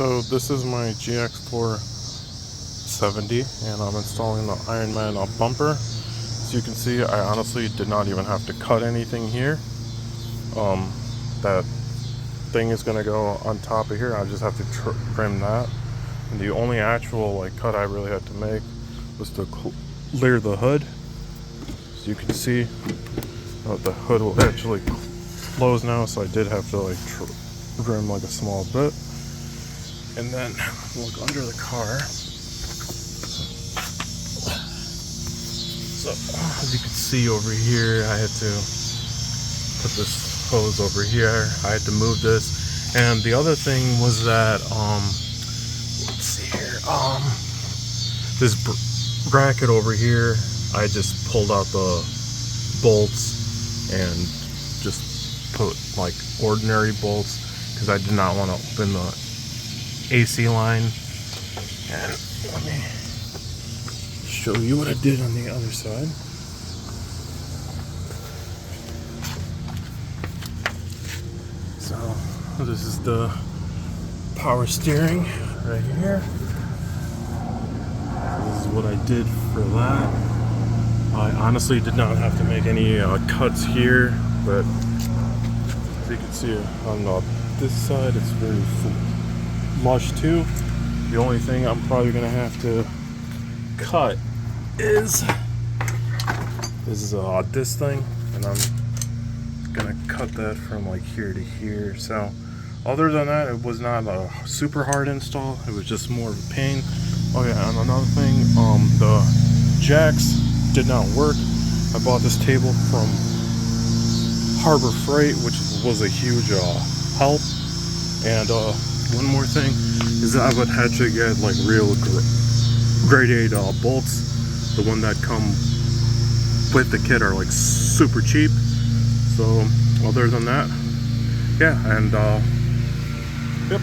So this is my Gx470 and I'm installing the Iron Man bumper. As you can see, I honestly did not even have to cut anything here. That thing is going to go on top of here. I just have to trim that. And the only actual cut I really had to make was to clear the hood. As you can see, the hood will actually close now, so I did have to trim a small bit. And then look under the car. So as you can see over here, I had to put this hose over here. I had to move this. And the other thing was that let's see here, this bracket over here, I just pulled out the bolts and just put ordinary bolts because I did not want to open the AC line. And let me show you what I did on the other side. So this is the power steering right here. This is what I did for that. I honestly did not have to make any cuts here, but as you can see on this side, it's very flush too. The only thing I'm probably gonna have to cut is this thing, and I'm gonna cut that from here to here. So other than that, it was not a super hard install. It was just more of a pain. Oh yeah, and another thing, the jacks did not work. I bought this table from Harbor Freight, which was a huge help. And one more thing is that I would have to get real grade 8 bolts. The one that come with the kit are super cheap. So other than that, yeah, and yep.